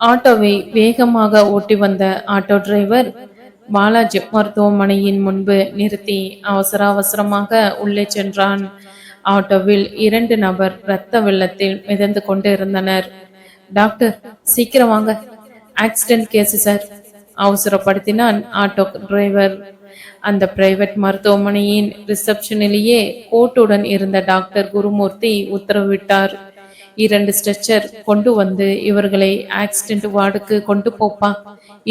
ஆட்டோவை வேகமாக ஓட்டி வந்த ஆட்டோ டிரைவர் பாலாஜி மருத்துவமனையின் முன்பு நிறுத்தி அவசர அவசரமாக உள்ளே சென்றான். ஆட்டோவில் 2 நபர் இரத்த வெள்ளத்தில் மிதந்து கொண்டு இருந்தனர். டாக்டர், சீக்கிரம் வாங்க, ஆக்சிடென்ட் கேஸ் சார், அவசரப்படுத்தினான் ஆட்டோ டிரைவர். அந்த பிரைவேட் மருத்துவமனையின் ரிசப்ஷனிலேயே கோட்டுடன் இருந்த டாக்டர் குருமூர்த்தி உத்தரவிட்டார். 2 ஸ்ட்ரெச்சர் கொண்டு வந்து இவர்களை ஆக்சிடென்ட் வார்டுக்கு கொண்டு போப்பா.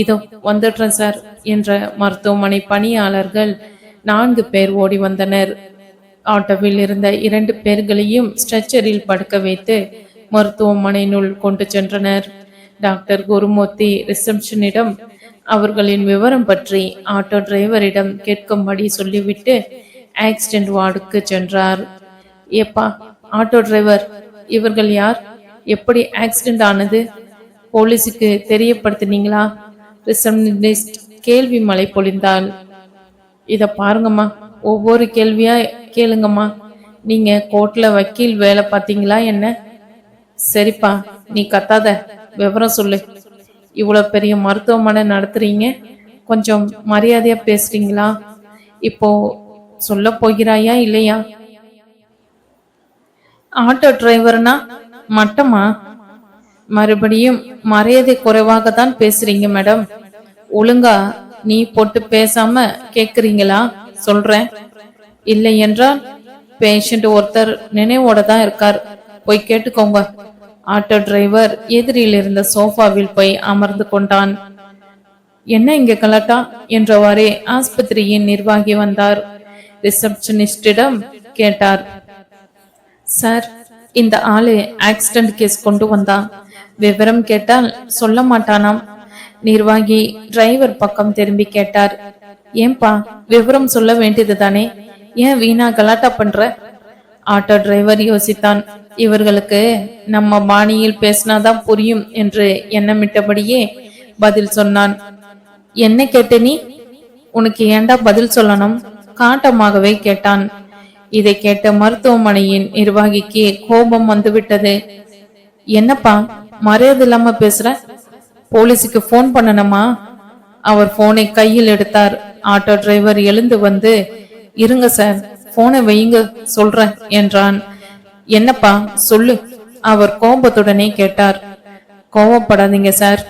இதோ வந்துடுறேன் சார் என்ற மருத்துவமனை பணியாளர்கள் 4 பேர் ஓடி வந்தனர். ஆட்டோவில் இருந்த 2 பேர்களையும் ஸ்ட்ரெச்சரில் படுக்க வைத்து மருத்துவமனையினுள் கொண்டு சென்றனர். டாக்டர் குருமூர்த்தி ரிசப்ஷனிடம் அவர்களின் விவரம் பற்றி ஆட்டோ டிரைவரிடம் கேட்கும்படி சொல்லிவிட்டு ஆக்சிடென்ட் வார்டுக்கு சென்றார். ஏப்பா ஆட்டோ டிரைவர், இவர்கள் யார்? எப்படி ஆக்சிடென்ட் ஆனது? போலீஸுக்கு தெரியப்படுத்தினீங்களா? ரிசப்ஷனிஸ்ட் கேள்வி மழை பொழிந்தாள். இத பாருங்கம்மா, ஒவ்வொரு கேள்வியா கேளுங்கம்மா. நீங்க கோர்ட்ல வக்கீல் வேலை பார்த்தீங்களா என்ன? சரிப்பா, நீ கத்தாத, விவரம் சொல்லு. இவ்வளவு பெரிய மருத்துவமனை நடத்துறீங்க, கொஞ்சம் மரியாதையா பேசுறீங்களா? இப்போ சொல்ல போகிறாயா இல்லையா? ஆட்டோ டிரைவர்னா மட்டமா? மறுபடியும் மரியாதை குறைவாக தான் பேசுறீங்க மேடம். ஒழுங்கா நீ போட்டு பேசாம கேக்குறீங்களா? சொல்றேன். இல்லை என்றால் பேஷண்ட் ஒருத்தர் நினைவோட தான் இருக்கார், போய் கேட்டுக்கோங்க. ஆட்டோ டிரைவர் எதிரில் இருந்த சோஃபாவில் போய் அமர்ந்து கொண்டான். என்ன இங்க கலாட்டா என்றவாறே ஆஸ்பத்திரியின் நிர்வாகி வந்தார். ரிசப்ஷனிஸ்டிடம் கேட்டார். சார், இந்த ஆளு ஆக்சிடென்ட் கேஸ் கொண்டு வந்தா, விவரம் கேட்டால் சொல்ல மாட்டானாம். நிர்வாகி டிரைவர் பக்கம் திரும்பி கேட்டார். ஏன்பா, விவரம் சொல்ல வேண்டியது தானே, ஏன் வீணா கலாட்டா பண்ற? ஆட்டோ டிரைவர் யோசித்தான். இவர்களுக்கு நம்ம பாணியில் பேசினாதான் புரியும் என்று எண்ணமிட்டபடியே பதில் சொன்னான். என்ன கேட்ட நீ? உனக்கு ஏண்டா பதில் சொல்லணும்? காட்டமாகவே கேட்டான். இதை கேட்ட மருத்துவமனையின் நிர்வாகிக்கு கோபம் வந்துவிட்டது. என்னப்பா மரியாதை இல்லாம பேசுற? போலீஸுக்கு போன் பண்ணணுமா? அவர் போனை கையில் எடுத்தார். ஆட்டோ டிரைவர் எழுந்து வந்து, இருங்க சார், போனை வையுங்க, சொல்றேன் என்றான். என்னப்பா சொல்லு, அவர் கோபத்துடனே கேட்டார். கோபப்படாதீங்க சார்,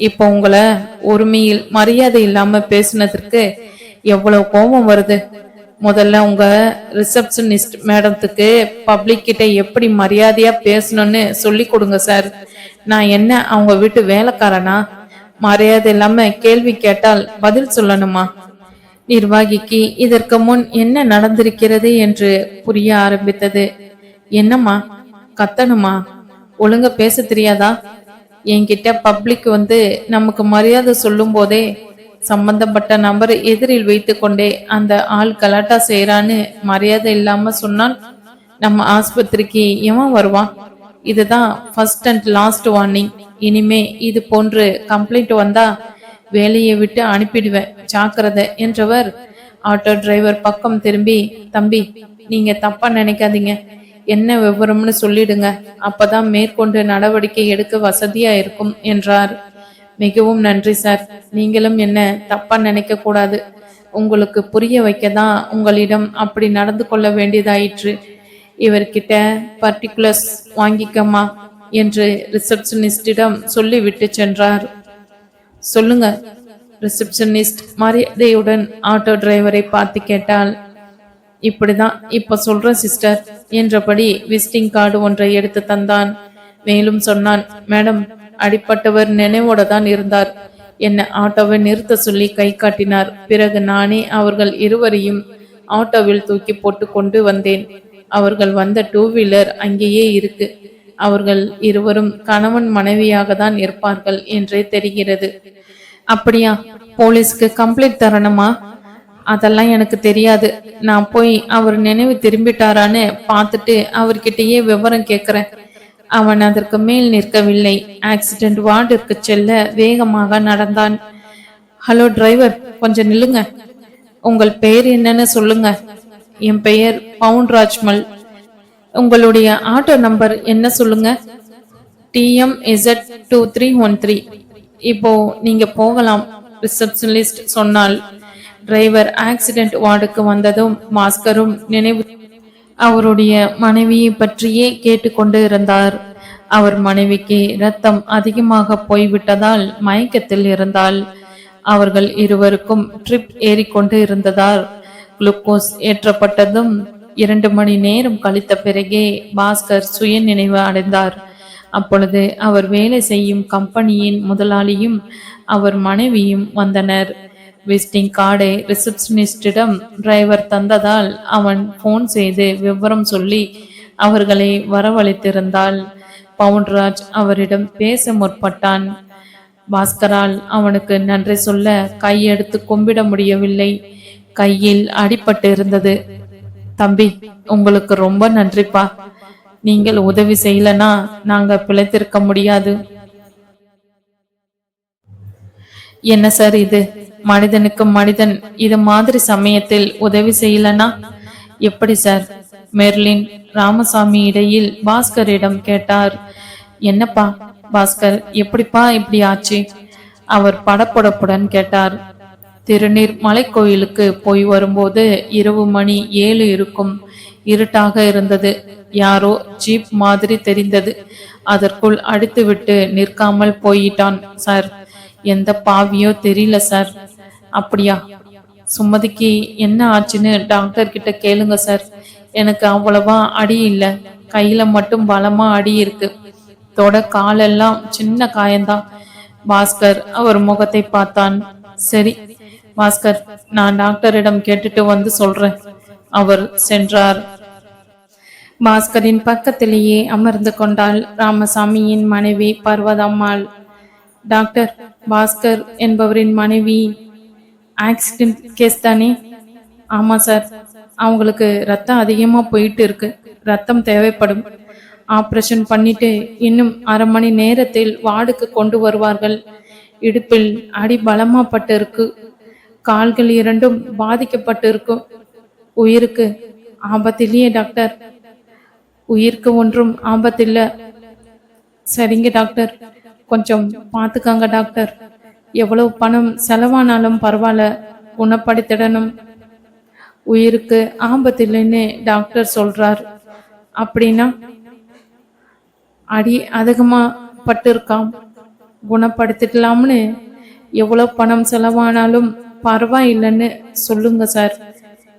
இப்போ உங்களை உரிமையில் மரியாதை இல்லாம பேசினதற்கு எவ்வளவு கோபம் வருது. முதல்ல உங்க ரிசப்ஷனிஸ்ட் மேடத்துக்கு பப்ளிக் கிட்ட எப்படி மரியாதையா பேசணும்னு சொல்லி கொடுங்க சார். நான் என்ன அவங்க வீட்டு வேலைக்காரனா? மரியாதை இல்லாம கேள்வி கேட்டால் பதில் சொல்லணுமா? நிர்வாகிக்கு இதற்கு முன் என்ன நடந்திருக்கிறது என்று புரிய ஆரம்பித்தது. என்னம்மா கத்தணுமா? ஒழுங்கா பேச தெரியாதா? என்கிட்ட பப்ளிக் வந்து நமக்கு மரியாதை சொல்லும் போதே சம்பந்தப்பட்ட நபரை எதிரில் வைத்து கொண்டே அந்த ஆள் கலாட்டா செய்யறான்னு மரியாதை இல்லாம சொன்னால் நம்ம ஆஸ்பத்திரிக்கு எவன் வருவான்? இதுதான் ஃபர்ஸ்ட் அண்ட் லாஸ்ட் வார்னிங். இனிமே இது போன்று கம்ப்ளைண்ட் வந்தா வேலையை விட்டு அனுப்பிடுவேன், ஜாக்கிரதை என்றவர் ஆட்டோ டிரைவர் பக்கம் திரும்பி, தம்பி நீங்க தப்பா நினைக்காதீங்க, என்ன விவரம்னு சொல்லிடுங்க, அப்பதான் மேற்கொண்டு நடவடிக்கை எடுக்க வசதியா இருக்கும் என்றார். மிகவும் நன்றி சார், நீங்களும் என்ன தப்பா நினைக்க கூடாது, உங்களுக்கு புரிய வைக்கதான் உங்களிடம் அப்படி நடந்து கொள்ள வேண்டியதாயிற்று. இவர்கிட்ட பர்டிகுலர்ஸ் வாங்கிக்கமா என்று ரிசப்ஷனிஸ்டிடம் சொல்லிவிட்டு சென்றார். சொல்லுங்க. ரிசப்ஷனிஸ்ட் மரியாதையுடன் ஆட்டோ டிரைவரை பார்த்து கேட்டாள். இப்படிதான் இப்ப சொல்றேன் சிஸ்டர் என்றபடி விசிட்டிங் கார்டு ஒன்றை எடுத்து தந்தான். மேலும் சொன்னான், மேடம், அடிப்பட்டவர் நினைவோட தான் இருந்தார். என்ன ஆட்டோவை நிறுத்த சொல்லி கை காட்டினார். பிறகு நானே அவர்கள் இருவரையும் ஆட்டோவில் தூக்கி போட்டு கொண்டு வந்தேன். அவர்கள் வந்த 2 வீலர் அங்கேயே இருக்கு. அவர்கள் இருவரும் கணவன் மனைவியாக தான் இருப்பார்கள் என்றே தெரிகிறது. அப்படியா? போலீஸ்க்கு கம்ப்ளைண்ட் தரணுமா? அதெல்லாம் எனக்கு தெரியாது. நான் போய் அவர் நினைவு திரும்பிட்டாரான்னு பார்த்துட்டு அவர்கிட்டயே விவரம் கேட்கிறேன். அவன் அதற்கு மேல் நிற்கவில்லை. ஆக்சிடென்ட் வார்டிற்கு செல்ல வேகமாக நடந்தான். ஹலோ டிரைவர், கொஞ்சம் நில்லுங்க. உங்கள் பெயர் என்னன்னு சொல்லுங்க. என் பெயர் பவுன் ராஜ்மல். உங்களுடைய ஆட்டோ நம்பர் என்ன சொல்லுங்க. TMZ2313. இப்போ நீங்க போகலாம், ரிசப்ஷனிஸ்ட் சொன்னாள். டிரைவர் ஆக்சிடென்ட் வார்டுக்கு வந்ததும் பாஸ்கரும் நினைவு அவருடைய மனைவியை பற்றியே கேட்டுக்கொண்டு இருந்தார். அவர் மனைவிக்கு இரத்தம் அதிகமாக போய்விட்டதால் மயக்கத்தில் இருந்தாள். அவர்கள் இருவருக்கும் ட்ரிப் ஏறிக்கொண்டு இருந்ததால் குளுக்கோஸ் ஏற்றப்பட்டதும் 2 மணி நேரம் கழித்த பிறகே பாஸ்கர் சுய நினைவு அடைந்தார். அப்பொழுது அவர் வேலை செய்யும் கம்பெனியின் முதலாளியும் அவர் மனைவியும் வந்தனர். விசிட்டிங் கார்டை ரிசப்ஷனிஸ்டிடம் டிரைவர் தந்ததால் அவன் போன் செய்து விவரம் சொல்லி அவர்களை வரவழைத்திருந்தாள். பவுன்ராஜ் அவரிடம் பேச முற்பட்டான். பாஸ்கரால் அவனுக்கு நன்றி சொல்ல கையெடுத்து கும்பிட முடியவில்லை. கையில் அடிபட்டு இருந்தது. தம்பி, உங்களுக்கு ரொம்ப நன்றிப்பா. நீங்கள் உதவி செய்யலனா நாங்க பிழைத்திருக்க முடியாது. என்ன சார் இது? மனிதனுக்கு மனிதன் இது மாதிரி சமயத்தில் உதவி செய்யலனா எப்படி சார்? மெர்லின் ராமசாமி இடையில் பாஸ்கரிடம் கேட்டார். என்னப்பா பாஸ்கர், எப்படிப்பா இப்படி ஆச்சு? அவர் படப்படப்புடன் கேட்டார். திருநீர் மலைக்கோயிலுக்கு போய் வரும்போது இரவு மணி 7 இருக்கும். இருட்டாக இருந்தது. யாரோ ஜீப் மாதிரி தெரிந்தது. அதற்குள் அடித்துவிட்டு நிற்காமல் போயிட்டான் சார். எந்த பாவியோ தெரியல சார். அப்படியா? சுமதிக்கு என்ன ஆச்சுன்னு டாக்டர் கிட்ட கேளுங்க சார். எனக்கு அவ்வளவா அடி இல்லை, கையில மட்டும் பலமா அடி இருக்கு. தொட காலெல்லாம் சின்ன காயந்தான். பாஸ்கர் அவர் முகத்தை பார்த்தான். சரி பாஸ்கர், நான் டாக்டரிடம் கேட்டுட்டு வந்து சொல்றேன். அவர் சென்றார். பாஸ்கரின் பக்கத்திலேயே அமர்ந்து கொண்டாள் ராமசாமியின் மனைவி பர்வதம்மாள். டாக்டர், பாஸ்கர் என்பவரின் மனைவி ஆக்சிடென்ட் கேஸ் தானே? ஆமா சார். அவங்களுக்கு ரத்தம் அதிகமா போயிட்டு இருக்கு. ரத்தம் தேவைப்படும். ஆபரேஷன் பண்ணிட்டு இன்னும் 1/2 மணி நேரத்தில் வார்டுக்கு கொண்டு வருவார்கள். இடுப்பில் அடி பலமா பட்டு இருக்கு. கால்கள் 2ம் பாதிக்கப்பட்டு இருக்கும். உயிருக்கு ஆபத்தில்லையே டாக்டர்? உயிருக்கு ஒன்றும் ஆபத்தில்ல. சரிங்க டாக்டர், கொஞ்சம் பார்த்துக்கங்க டாக்டர். எவ்வளவு பணம் செலவானாலும் பரவாயில்ல, குணப்படுத்திடணும். உயிருக்கு ஆபத்தில்லைன்னு டாக்டர் சொல்றார். அப்படின்னா அடி அதிகமா பட்டு இருக்காம், குணப்படுத்திக்கலாம்னு எவ்வளவு பணம் செலவானாலும் பரவாயில்லைன்னு சொல்லுங்க சார்.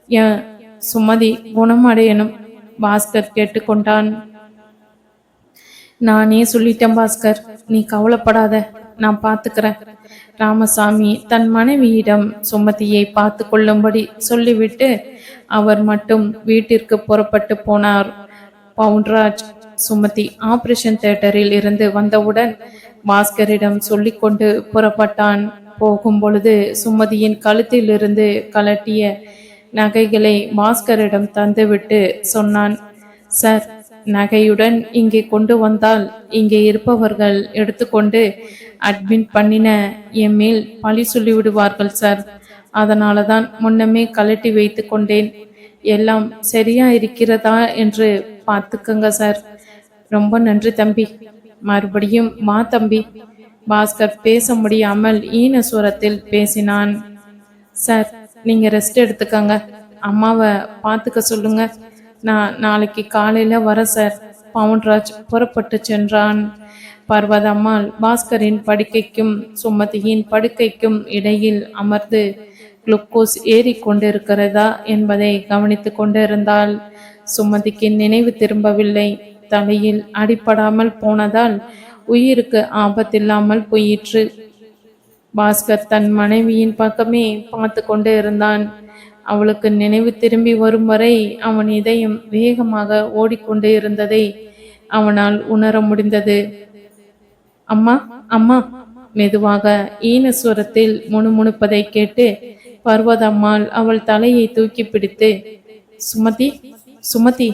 என் சுமதி குணமடையணும். பாஸ்கர் கேட்டுக்கொண்டான். நானே சொல்லிட்டேன் பாஸ்கர், நீ கவலைப்படாத, நான் பார்த்துக்கிறேன். ராமசாமி தன் மனைவியிடம் சுமதியை பார்த்து கொள்ளும்படி சொல்லிவிட்டு அவர் மட்டும் வீட்டிற்கு புறப்பட்டு போனார். பவுன்ராஜ் சுமதி ஆபரேஷன் தியேட்டரில் இருந்து வந்தவுடன் பாஸ்கரிடம் சொல்லிக்கொண்டு புறப்பட்டான். போகும் பொழுது சுமதியின் கழுத்தில் இருந்து கலட்டிய நகைகளை பாஸ்கரிடம் தந்துவிட்டு சொன்னான். சார், நகையுடன் இங்கே கொண்டு வந்தால் இங்கே இருப்பவர்கள் எடுத்துக்கொண்டு அட்மிட் பண்ணின என் மேல் பழி சொல்லிவிடுவார்கள் சார். அதனால தான் முன்னமே கலட்டி வைத்து கொண்டேன். எல்லாம் சரியா இருக்கிறதா என்று பார்த்துக்கங்க சார். ரொம்ப நன்றி தம்பி. மறுபடியும் மா தம்பி. பாஸ்கர் பேச முடியாமல் ஈனசுரத்தில் பேசினான். சார், நீங்க ரெஸ்ட் எடுத்துக்கங்க. அம்மாவை பார்த்துக்க சொல்லுங்க. நான் நாளைக்கு காலையில வரேன் சார். பவுன்ராஜ் புறப்பட்டு சென்றான். பர்வதம்மாள் பாஸ்கரின் படுக்கைக்கும் சுமதியின் படுக்கைக்கும் இடையில் அமர்ந்து குளுக்கோஸ் ஏறி கொண்டிருக்கிறதா என்பதை கவனித்து கொண்டிருந்தாள். சுமதிக்கு நினைவு திரும்பவில்லை. தலையில் அடிபடாமல் போனதால் உயிருக்கு ஆபத்தில்லாமல் போயிற்று. பாஸ்கர் தன் மனைவியின் பக்கமே பார்த்து கொண்டு இருந்தான். அவளுக்கு நினைவு திரும்பி வரும் வரை அவன் இதயம் வேகமாக ஓடிக்கொண்டு இருந்ததை அவனால் உணர முடிந்தது. அம்மா அம்மா, மெதுவாக ஈனஸ்வரத்தில் முணுமுணுப்பதை கேட்டு பர்வதம்மாள் அவள் தலையை தூக்கி பிடித்து, சுமதி சுமதி,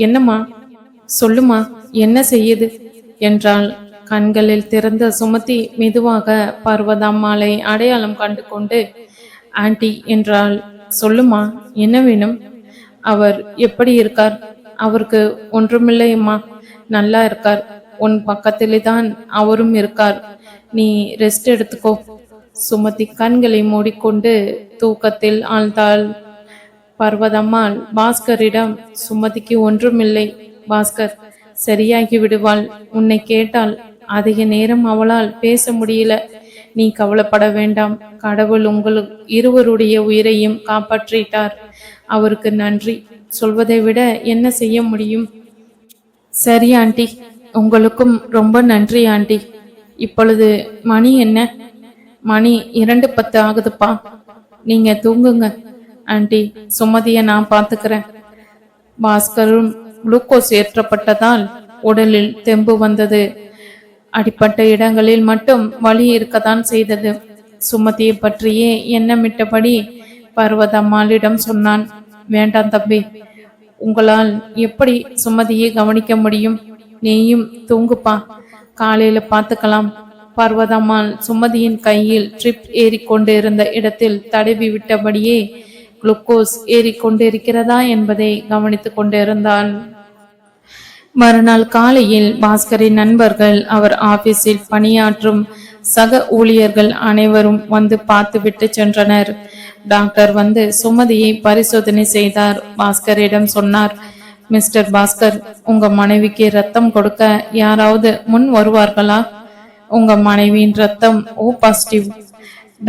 என்னம்மா சொல்லுமா, என்ன செய்யுது என்றாள். கண்களில் திறந்த சுமதி மெதுவாக பர்வதம்மாளை அடையாளம் கண்டு கொண்டு ஆண்டி என்றாள். சொல்லுமா, என்ன வேணும்? அவர் எப்படி இருக்கார்? அவருக்கு ஒன்றுமில்லையம்மா, நல்லா இருக்கார். உன் பக்கத்திலே தான் அவரும் இருக்கார். நீ ரெஸ்ட் எடுத்துக்கோ. சுமதி கண்களை மூடிக்கொண்டு தூக்கத்தில் ஆழ்ந்தாள். பர்வதம்மாள் பாஸ்கரிடம், சுமதிக்கு ஒன்றுமில்லை பாஸ்கர், சரியாகி விடுவாள். உன்னை கேட்டால் அதிக நேரம் அவளால் பேச முடியல. நீ கவலைப்பட வேண்டாம். கடவுள் உங்கள் இருவருடைய உயிரையும் காப்பாற்றிட்டார். அவருக்கு நன்றி சொல்வதை விட என்ன செய்ய முடியும்? சரி ஆண்டி, உங்களுக்கும் ரொம்ப நன்றி ஆண்டி. இப்பொழுது மணி என்ன? மணி 2:10 ஆகுதுப்பா. நீங்க தூங்குங்க ஆண்டி, சுமதியை நான் பார்த்துக்கிறேன். பாஸ்கரும் குளுக்கோஸ் ஏற்றப்பட்டதால் உடலில் தெம்பு வந்தது. அடிப்பட்ட இடங்களில் மட்டும் வலி இருக்கத்தான் செய்தது. சுமதியை பற்றியே எண்ணமிட்டபடி பர்வதம்மாளிடம் சொன்னான். வேண்டாம் தம்பி, உங்களால் எப்படி சுமதியை கவனிக்க முடியும்? நீயும் தூங்குப்பா, காலையில பார்த்துக்கலாம். பர்வதம்மாள் சுமதியின் கையில் ட்ரிப் ஏறிக்கொண்டிருந்த இடத்தில் தடவி விட்டபடியே குளுக்கோஸ் ஏறிக்கொண்டிருக்கிறதா என்பதை கவனித்துக் கொண்டிருந்தாள். மறுநாள் காலையில் பாஸ்கரின் நண்பர்கள், அவர் ஆபீஸில் பணியாற்றும் சக ஊழியர்கள் அனைவரும் வந்து பார்த்துவிட்டு சென்றனர். டாக்டர் வந்து சுமதியை பரிசோதனை செய்தார். பாஸ்கரிடம் சொன்னார், மிஸ்டர் பாஸ்கர், உங்க மனைவிக்கு ரத்தம் கொடுக்க யாராவது முன் வருவார்களா? உங்க மனைவியின் ரத்தம் O பாசிட்டிவ்.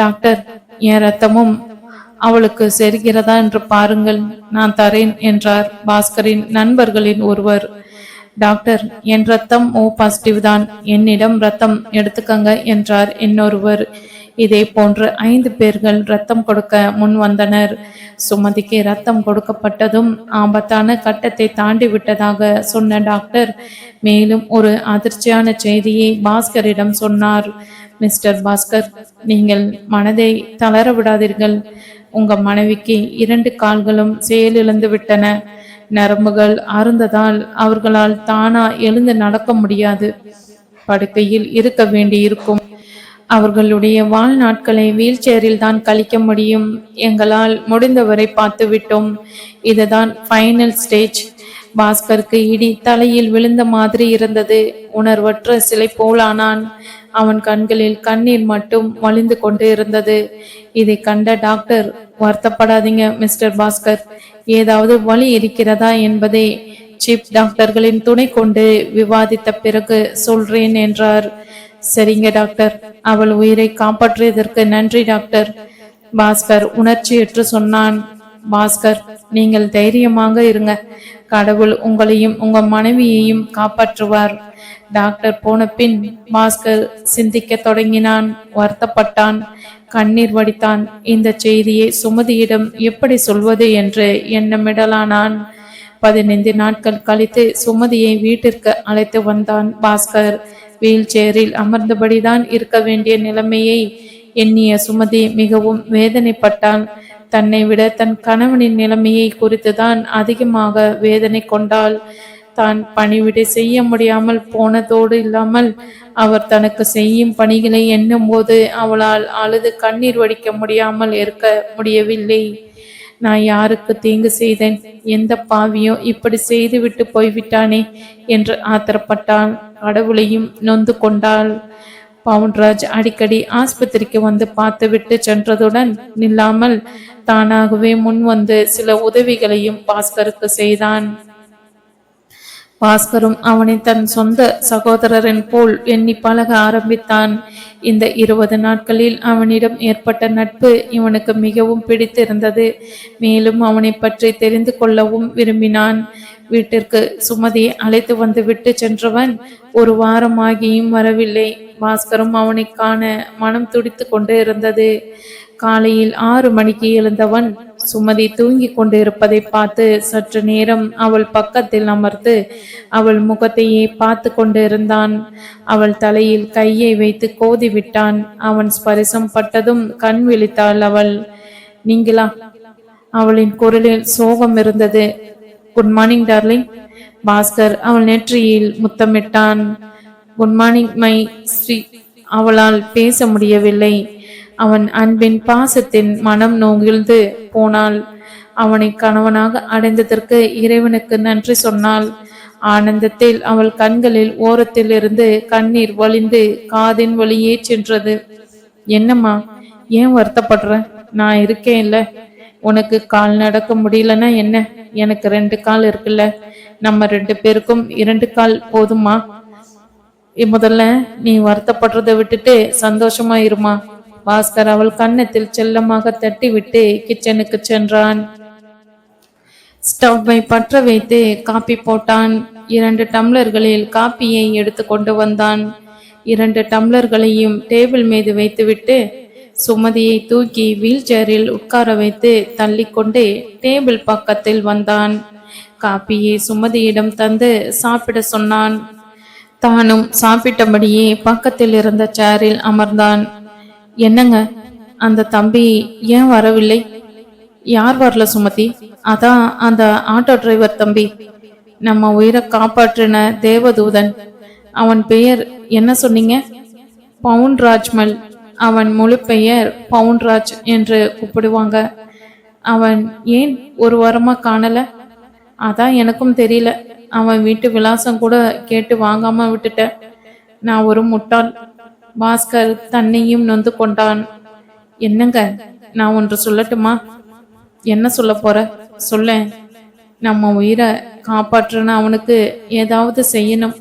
டாக்டர், என் ரத்தமும் அவளுக்கு செல்கிறதா என்று பாருங்கள், நான் தரேன் என்றார் பாஸ்கரின் நண்பர்களின் ஒருவர். டாக்டர், என் ரத்தம் O பாசிட்டிவ் தான், என்னிடம் ரத்தம் எடுத்துக்கங்க என்றார் இன்னொருவர். இதே போன்று 5 பேர்கள் ரத்தம் கொடுக்க முன் வந்தனர். சுமதிக்கு ரத்தம் கொடுக்கப்பட்டதும் ஆபத்தான கட்டத்தை தாண்டி விட்டதாக சொன்ன டாக்டர் மேலும் ஒரு அதிர்ச்சியான செய்தியை பாஸ்கரிடம் சொன்னார். மிஸ்டர் பாஸ்கர், நீங்கள் மனதை தளர விடாதீர்கள். உங்க மனைவிக்கு 2 கால்களும் செயலிழந்து விட்டன. நரம்புகள் அருந்ததால் அவர்களால் தானா எழுந்து நடக்க முடியாது. படுக்கையில் இருக்க வேண்டி இருக்கும். அவர்களுடைய வாழ்நாட்களை வீல் சேரில் தான் கழிக்க முடியும். எங்களால் முடிந்தவரை பார்த்து விட்டோம். இதுதான் ஃபைனல் ஸ்டேஜ். பாஸ்கருக்கு இடி தலையில் விழுந்த மாதிரி இருந்தது. உணர்வற்ற சிலை போலானான். அவன் கண்களில் கண்ணீர் மட்டும் வழிந்து கொண்டு இருந்தது. இதை கண்ட டாக்டர், வருத்தப்படாதீங்க மிஸ்டர் பாஸ்கர், ஏதாவது வழி இருக்கிறதா என்பதை சீஃப் டாக்டர்களின் துணை கொண்டு விவாதித்த பிறகு சொல்றேன் என்றார். சரிங்க டாக்டர், அவள் உயிரை காப்பாற்றியதற்கு நன்றி டாக்டர், பாஸ்கர் உணர்ச்சியற்று சொன்னான். பாஸ்கர், நீங்கள் தைரியமாக இருங்க. கடவுள் உங்களையும் உங்க மனைவியையும் காப்பாற்றுவார். டாக்டர் போன பின் பாஸ்கர் சிந்திக்க தொடங்கினான். வருத்தப்பட்டான், கண்ணீர் வடித்தான். இந்த செய்தியை சுமதியிடம் எப்படி சொல்வது என்று எண்ணமிடலானான். 15 நாட்கள் கழித்து சுமதியை வீட்டிற்கு அழைத்து வந்தான் பாஸ்கர். வீல் சேரில் அமர்ந்தபடிதான் இருக்க வேண்டிய நிலைமையை எண்ணிய சுமதி மிகவும் வேதனைப்பட்டாள். தன்னை விட தன் கணவனின் நிலைமையை குறித்துதான் அதிகமாக வேதனை கொண்டாள். தான் பணிவிடை செய்ய முடியாமல் போனதோடு இல்லாமல் அவர் தனக்கு செய்யும் பணிகளை எண்ணும் போது அவளால் அழுது கண்ணீர் வடிக்க முடியாமல் இருக்க முடியவில்லை. நான் யாருக்கு தீங்கு செய்தேன்? எந்த பாவியோ இப்படி செய்து விட்டு போய்விட்டானே என்று ஆத்திரப்பட்டாள். கடவுளையும் நொந்து கொண்டாள். பவுன்ராஜ் அடிக்கடி ஆஸ்பத்திரிக்கு வந்து பார்த்துவிட்டு சென்றதுடன் நில்லாமல் தானாகவே முன் வந்து சில உதவிகளையும் பாஸ்கருக்கு செய்தான். பாஸ்கரும் அவனை தன் சொந்த சகோதரரின் போல் எண்ணி பழக ஆரம்பித்தான். இந்த 20 நாட்களில் அவனிடம் ஏற்பட்ட நட்பு இவனுக்கு மிகவும் பிடித்திருந்தது. மேலும் அவனை பற்றி தெரிந்து கொள்ளவும் விரும்பினான். வீட்டிற்கு சுமதியை அழைத்து வந்து விட்டு சென்றவன் 1 வாரமாகியும் வரவில்லை. பாஸ்கரும் அவனை காண மனம் துடித்து கொண்டு இருந்தது. காலையில் 6 மணிக்கு எழுந்தவன் சுமதி தூங்கி கொண்டு இருப்பதை பார்த்து சற்று நேரம் அவள் பக்கத்தில் அமர்ந்து அவள் முகத்தையே பார்த்து கொண்டு இருந்தான். அவள் தலையில் கையை வைத்து கோதி விட்டான். அவன் ஸ்பரிசம் பட்டதும் கண் விழித்தாள் அவள். நீங்களா? அவளின் குரலில் சோகம் இருந்தது. Good morning darling. பாஸ்கர் அவள் நெற்றியில் முத்தமிட்டான். Good morning my Sri. அவளால் பேச முடியவில்லை. அவன் அன்பின் பாசத்தின் மனம் நோகிழ்ந்து போனாள். அவனை கணவனாக அடைந்ததற்கு இறைவனுக்கு நன்றி சொன்னாள். ஆனந்தத்தில் அவள் கண்களில் ஓரத்திலிருந்து கண்ணீர் வழிந்து காதின் வழியே சென்றது. என்னம்மா, ஏன் வருத்தப்படுற? நான் இருக்கேன் இல்ல. உனக்கு கால் நடக்க முடியலன்னா என்ன? எனக்கு 2 கால் இருக்குல்ல. நம்ம 2 பேருக்கும் 2 கால் போதுமா? முதல்ல நீ வருத்தப்படுறதை விட்டுட்டு சந்தோஷமா இருமா. பாஸ்கர் அவள் கன்னத்தில் செல்லமாக தட்டி விட்டு கிச்சனுக்கு சென்றான். ஸ்டவ்வை பற்ற வைத்து காப்பி போட்டான். 2 டம்ளர்களில் காப்பியை எடுத்து கொண்டு வந்தான். 2 டம்ளர்களையும் டேபிள் மீது வைத்துவிட்டு சுமதியை தூக்கி வீல் சேரில் உட்கார வைத்து தள்ளிக்கொண்டு டேபிள் பக்கத்தில் வந்தான். காப்பியை சுமதியிடம் தந்து சாப்பிட சொன்னான். தானும் சாப்பிட்டபடியே பக்கத்தில் இருந்த சேரில் அமர்ந்தான். என்னங்க, அந்த தம்பி ஏன் வரவில்லை? யார் வரல சுமதி? அதான் அந்த ஆட்டோ டிரைவர் தம்பி, நம்ம உயிரை காப்பாற்றின தேவதூதன். அவன் பெயர் என்ன சொன்னீங்க? பவுன்ராஜ்மல். அவன் முழு பெயர் பவுன்ராஜ் என்று கூப்பிடுவாங்க. அவன் ஏன் ஒரு வாரமா காணல? அதான் எனக்கும் தெரியல. அவன் வீட்டு விலாசம் கூட கேட்டு வாங்காம விட்டுட்ட. நான் ஒரு முட்டாள். பாஸ்கர் தன்னையும் நொந்து கொண்டான். என்னங்க, நான் ஒன்று சொல்லட்டுமா? என்ன சொல்ல போற? சொல்ல. நம்ம உயிரை காப்பாற்றுன அவனுக்கு ஏதாவது செய்யணும்.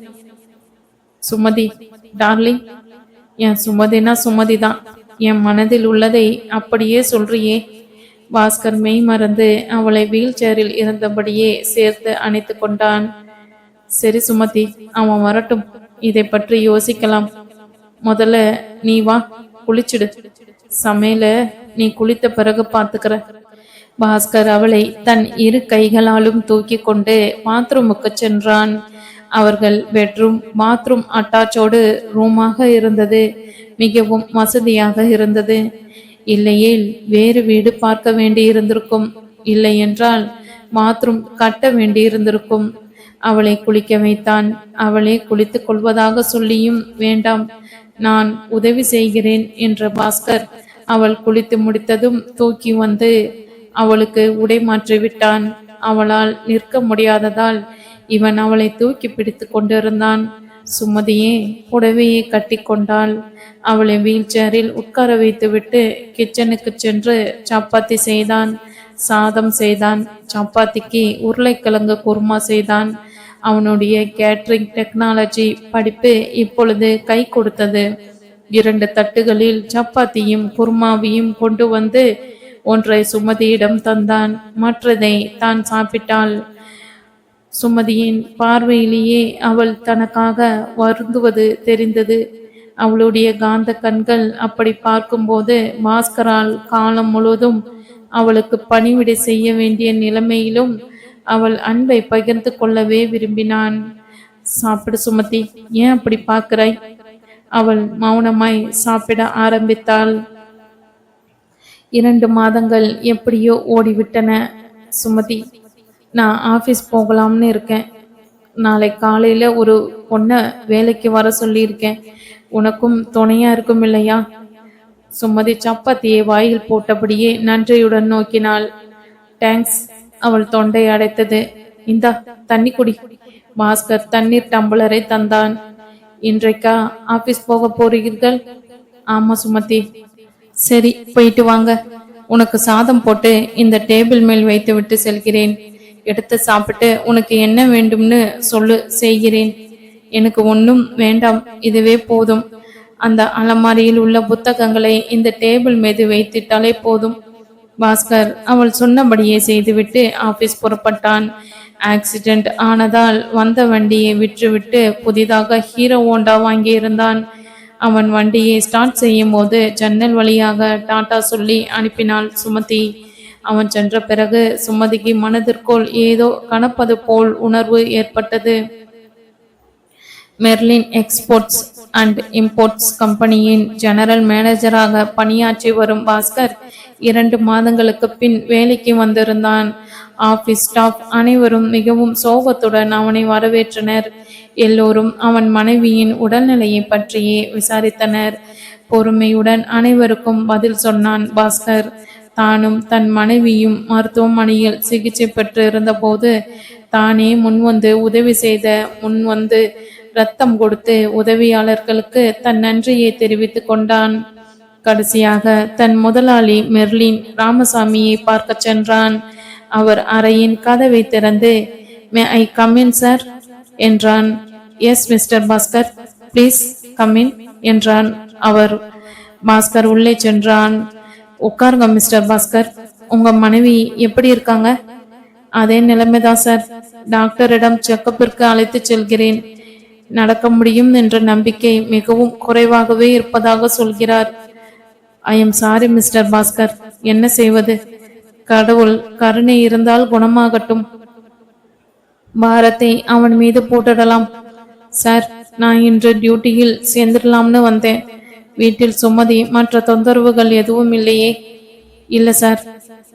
சுமதி டார்லிங். என் சுமதினா சுமதிதான். என் மனதில் உள்ளதை அப்படியே சொல்றியே. பாஸ்கர் மெய் மறந்து அவளை வீல் சேரில் இருந்தபடியே சேர்த்து அணைத்து கொண்டான். சரி சுமதி, அவன் வரட்டும், இதை பற்றி யோசிக்கலாம். முதல்ல நீ வா, குளிச்சிடு. சமையல நீ குளித்த பிறகு பார்த்துக்கிற. பாஸ்கர் அவளை தன் 2 கைகளாலும் தூக்கி கொண்டு பாத்ரூமுக்கு சென்றான். அவர்கள் பெட்ரூம் பாத்ரூம் அட்டாச்சோடு ரூமாக இருந்தது. மிகவும் வசதியாக இருந்தது. இல்லையேல் வேறு வீடு பார்க்க வேண்டியிருந்திருக்கும். இல்லை என்றால் பாத்ரூம் கட்ட வேண்டியிருந்திருக்கும். அவளை குளிக்க வைத்தான். அவளே குளித்துக் கொள்வதாக சொல்லியும் வேண்டாம், நான் உதவி செய்கிறேன் என்ற பாஸ்கர் அவள் குளித்து முடித்ததும் தூக்கி வந்து அவளுக்கு உடை மாற்றிவிட்டான். அவளால் நிற்க முடியாததால் இவன் அவளை தூக்கி பிடித்து கொண்டிருந்தான். சுமதியே புடவையை கட்டி கொண்டாள். அவளை வீல் சேரில் உட்கார வைத்துவிட்டு கிச்சனுக்கு சென்று சப்பாத்தி செய்தான். சாதம் செய்தான். சப்பாத்திக்கு உருளைக்கிழங்கு குருமா செய்தான். அவனுடைய கேட்டரிங் டெக்னாலஜி படிப்பு இப்பொழுது கை கொடுத்தது. 2 தட்டுகளில் சப்பாத்தியும் குருமாவையும் கொண்டு வந்து ஒன்றை சுமதியிடம் தந்தான். மற்றதை தான் சாப்பிட்டாள். சுமதியின் பார்வையிலேயே அவள் தனக்காக வருந்துவது தெரிந்தது. அவளுடைய காந்த கண்கள் அப்படி பார்க்கும்போது பாஸ்கரால் காலம் முழுவதும் அவளுக்கு பணிவிடை செய்ய வேண்டிய நிலைமையிலும் அவள் அன்பை பகிர்ந்து கொள்ளவே விரும்பினான். சாப்பிடு சுமதி, ஏன் அப்படி பார்க்கிறாய்? அவள் மௌனமாய் சாப்பிட ஆரம்பித்தாள். 2 மாதங்கள் எப்படியோ ஓடிவிட்டன. சுமதி, நான் ஆஃபீஸ் போகலாம்னு இருக்கேன். நாளை காலையில் ஒரு பொண்ணை வேலைக்கு வர சொல்லியிருக்கேன். உனக்கும் துணையா இருக்கும் இல்லையா? சுமதி சப்பாத்தியை வாயில் போட்டபடியே நன்றியுடன் நோக்கினாள். தேங்க்ஸ். அவள் தொண்டை அடைத்தது. இந்தா தண்ணி குடி. பாஸ்கர் தண்ணீர் டம்ளரை தந்தான். இன்றைக்கா ஆபீஸ் போக போறீர்கள்? ஆமா சுமதி. சரி, போயிட்டு வாங்க. உனக்கு சாதம் போட்டு இந்த டேபிள் மேல் வைத்து விட்டு செல்கிறேன். எடுத்து சாப்பிட்டு உனக்கு என்ன வேண்டும்னு சொல்லு, செய்கிறேன். எனக்கு ஒன்றும் வேண்டாம், இதுவே போதும். அந்த அலமாரியில் உள்ள புத்தகங்களை இந்த டேபிள் மீது வைத்திட்டாலே போதும். பாஸ்கர் அவள் சொன்னபடியே செய்துவிட்டு ஆபீஸ் புறப்பட்டான். ஆக்சிடென்ட் ஆனதால் வந்த வண்டியை விற்றுவிட்டு புதிதாக ஹீரோ ஹோண்டா வாங்கியிருந்தான். அவன் வண்டியை ஸ்டார்ட் செய்யும் போது ஜன்னல் வழியாக டாடா சொல்லி அனுப்பினாள் சுமதி. அவன் சென்ற பிறகு சுமதிக்கு மனதிற்குள் ஏதோ கனப்பது போல் உணர்வு ஏற்பட்டது. மெர்லின் எக்ஸ்போர்ட்ஸ் அண்ட் இம்போர்ட்ஸ் கம்பெனியின் ஜெனரல் மேனேஜராக பணியாற்றி வரும் பாஸ்கர் 2 மாதங்களுக்கு பின் வேலைக்கு வந்திருந்தான். ஆபீஸ் ஸ்டாஃப் அனைவரும் மிகவும் சோகத்துடன் அவனை வரவேற்றனர். எல்லோரும் அவன் மனைவியின் உடல்நிலையை பற்றியே விசாரித்தனர். பொறுமையுடன் அனைவருக்கும் பதில் சொன்னான் பாஸ்கர். தானும் தன் மனைவியும் மருத்துவமனையில் சிகிச்சை பெற்று இருந்தபோது தானே முன்வந்து உதவி செய்த முன்வந்து ரத்தம் கொடுத்து உதவியாளர்களுக்கு தன் நன்றியை தெரிவித்து கொண்டான். கடைசியாக தன் முதலாளி மெர்லின் ராமசாமியை பார்க்க சென்றான். அவர் அறையின் கதவை திறந்து மே ஐ கம்இன் சார் என்றான். எஸ் மிஸ்டர் பாஸ்கர், ப்ளீஸ் கம்இன் என்றான் அவர். பாஸ்கர் உள்ளே சென்றான். உட்காருங்க மிஸ்டர் பாஸ்கர், உங்க மனைவி எப்படி இருக்காங்க? அதே நிலைமைதான் சார், டாக்டரிடம் செக்கப்பிற்கு அழைத்து செல்கிறேன். நடக்க முடியும் என்ற நம்பிக்கை மிகவும் குறைவாகவே இருப்பதாக சொல்கிறார். I am sorry mister Bhaskar, என்ன செய்வது? கடவுள் கருணை இருந்தால் குணமாகட்டும். பாரத்தை அவன் மீது போட்டுடலாம். சார், நான் இன்று டியூட்டியில் சேர்ந்துடலாம்னு வந்தேன். வீட்டில் சுமதி மற்ற தொந்தரவுகள் எதுவும் இல்லையே? இல்லை சார்,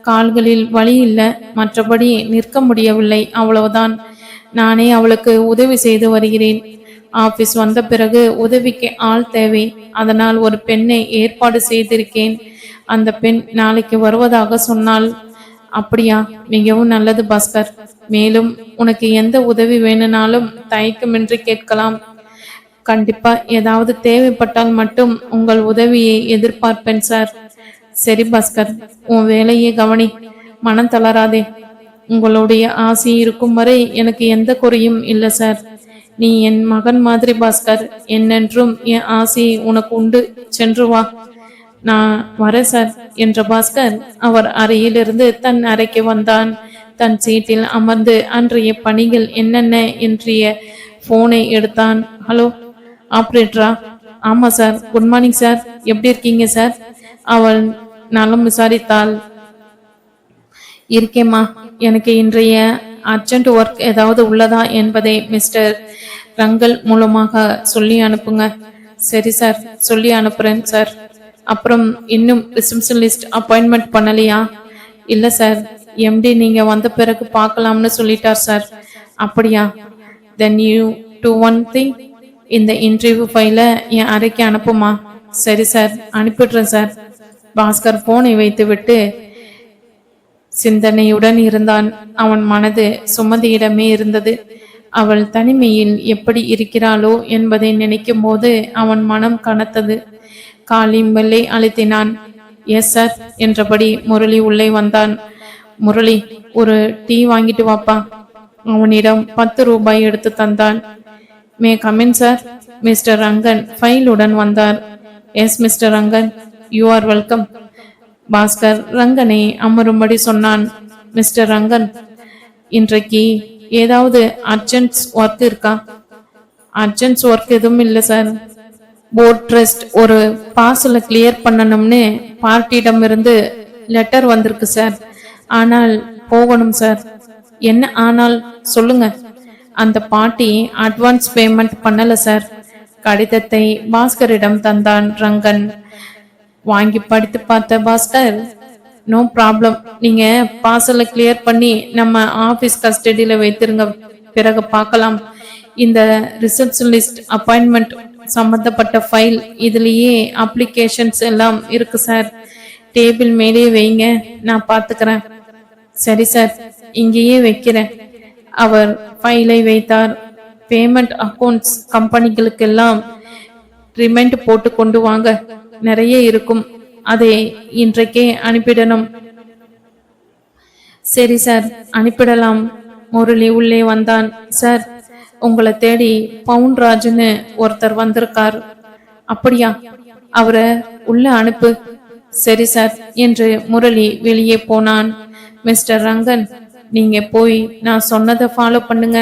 கால்களில் வலி இல்லை, மற்றபடி நிற்க முடியவில்லை, அவ்வளவுதான். நானே அவளுக்கு உதவி செய்து வருகிறேன். ஆபீஸ் வந்த பிறகு உதவிக்கு ஆள் தேவை, அதனால் ஒரு பெண்ணை ஏற்பாடு செய்திருக்கேன். அந்த பெண் நாளைக்கு வருவதாக சொன்னாள். அப்படியா? மிகவும் நல்லது பாஸ்கர். மேலும் உனக்கு எந்த உதவி வேணும்னாலும் தயக்கமின்றி கேட்கலாம். கண்டிப்பா ஏதாவது தேவைப்பட்டால் மட்டும் உங்கள் உதவியை எதிர்பார்ப்பேன் சார். சரி பாஸ்கர், உன் வேலையை கவனி, மனம் தளராதே. உங்களுடைய ஆசை இருக்கும் வரை எனக்கு எந்த குறையும் இல்லை சார். நீ என் மகன் மாதிரி பாஸ்கர், என்னென்றும் என் ஆசை உனக்கு உண்டு. சென்று வா. நான் வரேன் சார் என்ற பாஸ்கர் அவர் அறையிலிருந்து தன் அறைக்கு வந்தான். தன் சீட்டில் அமர்ந்து அன்றைய பணிகள் என்னென்ன என்றிய போனை எடுத்தான். ஹலோ ஆப்ரேட்டரா? ஆமா சார், குட் மார்னிங் சார், எப்படி இருக்கீங்க சார்? அவள் நலம் விசாரித்தாள். இருக்கேம்மா, எனக்கு இன்றைய அர்ஜென்ட் ஒர்க் ஏதாவது உள்ளதா என்பதை மிஸ்டர் ரங்கல் மூலமாக சொல்லி அனுப்புங்க. சரி சார், சொல்லி அனுப்புறேன் சார். அப்புறம் இன்னும் ரிசப்ஷனிஸ்ட் அப்பாயின்மெண்ட் பண்ணலையா? இல்லை சார், எம்டி நீங்க வந்த பிறகு பார்க்கலாம்னு சொல்லிட்டார் சார். அப்படியா? Then you to one thing, இந்த இன்டர்வியூ ஃபைலை என் அறைக்கு அனுப்புமா? சரி சார், அனுப்பிடுறேன் சார். பாஸ்கர் போனை வைத்துவிட்டு சிந்தனையுடன் இருந்தான். அவன் மனது சுமதியிடமே இருந்தது. அவள் தனிமையில் எப்படி இருக்கிறாளோ என்பதை நினைக்கும் போது அவன் மனம் கனத்தது. காலிங் பெல்லை அழுத்தினான். எஸ் சார் என்றபடி முரளி உள்ளே வந்தான். முரளி, ஒரு டீ வாங்கிட்டு வாப்பா. அவனிடம் 10 ரூபாய் எடுத்து தந்தான். May come in sir? Mister Rangan ஃபைலுடன் வந்தார். Yes mister Rangan, you are welcome. Bhaskar ரங்கனை அமரும்படி சொன்னான். மிஸ்டர் ரங்கன், இன்றைக்கு ஏதாவது அர்ஜென்ட் ஒர்க் இருக்கா? அர்ஜென்ட் ஒர்க் எதுவும் இல்லை சார். போர்ட் ட்ரஸ்ட் ஒரு பார்சலை கிளியர் பண்ணணும்னு பார்ட்டியிடம் இருந்து லெட்டர் வந்திருக்கு சார். ஆனால் போகணும் சார். என்ன ஆனால் சொல்லுங்க. அந்த பார்ட்டி அட்வான்ஸ் பேமெண்ட் பண்ணல சார். கடிதத்தை பாஸ்கரிடம் தந்தான் ரங்கன். வாங்கி படித்து பார்த்த பாஸ்கர், நோ ப்ராப்ளம், நீங்க பார்சலை கிளியர் பண்ணி நம்ம ஆபீஸ் கஸ்டடியில வைத்திருங்க, பிறகு பார்க்கலாம். இந்த ரிசப்ஷனிஸ்ட் அப்பாயின்மெண்ட் சம்பந்தப்பட்ட ஃபைல் இதுலயே அப்ளிகேஷன்ஸ் எல்லாம் இருக்கு சார். டேபிள் மேலே வைங்க, நான் பார்த்துக்கிறேன். சரி சார், இங்கேயே வைக்கிறேன். அவர் ஃபைலை வைத்தார். பேமெண்ட் அக்கௌண்ட்ஸ் கம்பெனிகளுக்கெல்லாம் ரிமைண்ட் போட்டு கொண்டு வாங்க, நிறைய இருக்கும், அதை இன்றைக்கே அனுப்பிடணும். சரி சார், அனுப்பிடலாம். முரளி உள்ளே வந்தான். சார், உங்களை தேடி பவுன்ராஜ்னு ஒருத்தர் வந்திருக்கார். அப்படியா? அவரை உள்ள அனுப்பு. சரி சார் என்று முரளி வெளியே போனான். மிஸ்டர் ரங்கன், நீங்க போய் நான் சொன்னதை ஃபாலோ பண்ணுங்க.